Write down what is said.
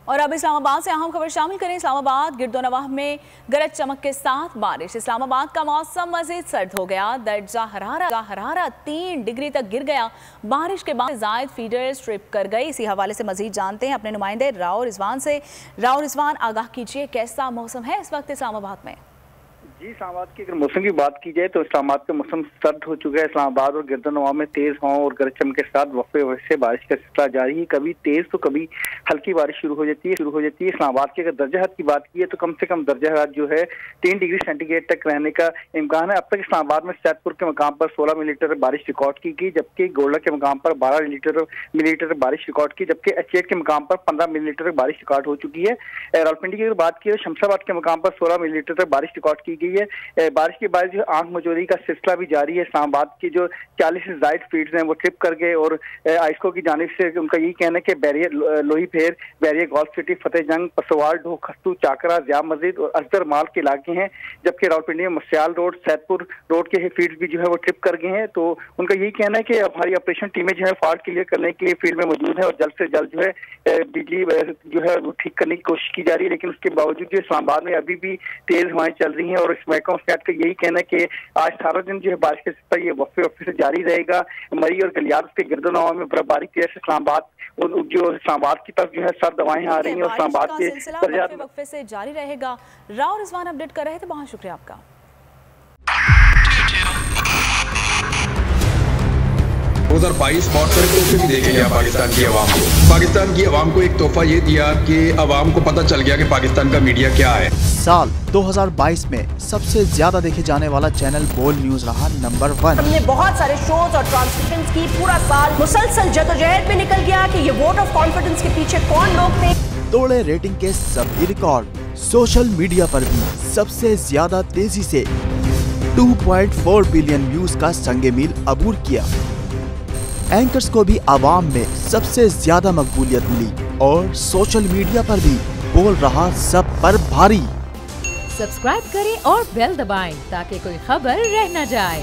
और अब इस्लामाबाद से अहम खबर शामिल करें। इस्लामाबाद गिरदोनवाह में गरज चमक के साथ बारिश। इस्लामाबाद का मौसम मजीद सर्द हो गया। दर्जा हरारत 3 डिग्री तक गिर गया। बारिश के बाद जायद फीडर स्ट्रिप कर गई। इसी हवाले से मजीद जानते हैं अपने नुमाइंदे राव रिजवान से। राव रिजवान, आगाह कीजिए, कैसा मौसम है इस वक्त इस्लामाबाद में? जी, इस्लामाबाद की अगर मौसम की बात की जाए तो इस्लामाबाद का मौसम सर्द हो चुका है। इस्लामाबाद और गिरदोनवाह में तेज हवाओं और गरज चमक के साथ वक्फे से बारिश का सिलसिला जारी है। कभी तेज तो कभी हल्की बारिश शुरू हो जाती है। इस्लामाबाद की अगर दर्जा हद की बात की है तो कम से कम दर्जा हद जो है 3 डिग्री सेंटीग्रेड तक रहने का इम्कान है। अब तक इस्लामाबाद में सैदपुर के मकाम पर 16 मिलीमीटर बारिश रिकॉर्ड की गई, जबकि गोला के मकाम पर 12 मिलीमीटर बारिश रिकॉर्ड की, जबकि एचेट के मकाम पर 15 मिलीमीटर बारिश रिकॉर्ड हो चुकी है। रावलपिंडी की अगर बात की तो शमशाबाद के मकाम पर 16 मिलीमीटर तक बारिश रिकॉर्ड की गई है। बारिश के बाद जो आंख मजोरी का सिलसिला भी जारी है। इस्लामाबाद की जो 40 से जायद फील्ड्स हैं वो ट्रिप कर गए और आइस्को की जानिब से उनका यही कहना है कि बैरियर लोही फेर, बैरियर गोल्फ सिटी, फतेह जंग, पसवाल, ढो, खस्तू, चाकरा, जिया मस्जिद और अजदर माल के इलाके हैं, जबकि रावलपिंडी में मस्याल रोड, सैदपुर रोड के फील्ड भी जो है वो ट्रिप कर गए हैं। तो उनका यही कहना है कि हमारी ऑपरेशन टीमें जो है फॉल्ट क्लियर करने के लिए फील्ड में मौजूद है और जल्द से जल्द जो है बिजली जो है वो ठीक करने की कोशिश की जा रही है। लेकिन उसके बावजूद जो इस्लामाबाद में अभी भी तेज हवाएं चल रही हैं और इस महकमा का यही कहना है कि आज सारा दिन जो है बारिश के सिलसिला ये वक्फे से जारी रहेगा। मरी और गलियात के गिरदोनवाह में बर्फबारी की वजह से इस्लामाबाद की तरफ जो है सर्द हवाएं आ रही हैं और इस्लामाबाद के वक्फे से जारी रहेगा। राव रिजवान अपडेट कर रहे थे, बहुत शुक्रिया आपका। 2022 बहुत सारे तोहफे भी देखे गया पाकिस्तान की आवाम को। पाकिस्तान की आवाम को एक तोहफा ये दिया कि आवाम को पता चल गया कि पाकिस्तान का मीडिया क्या है। साल 2022 में सबसे ज्यादा देखे जाने वाला चैनल बोल न्यूज रहा नंबर 1। हमने बहुत सारे शोज और ट्रांसमिशंस की, पूरा साल मुसलसल जदोजहद में निकल गया कि ये वोट ऑफ कॉन्फिडेंस के पीछे कौन लोग थे। तोड़े रेटिंग के सभी रिकॉर्ड। सोशल मीडिया पर भी सबसे ज्यादा तेजी से 2.4 बिलियन व्यूज का संगे मील अबूर किया। एंकर्स को भी आवाम में सबसे ज्यादा मकबूलियत मिली और सोशल मीडिया पर भी बोल रहा सब पर भारी। सब्सक्राइब करें और बेल दबाएं ताकि कोई खबर रह न जाए।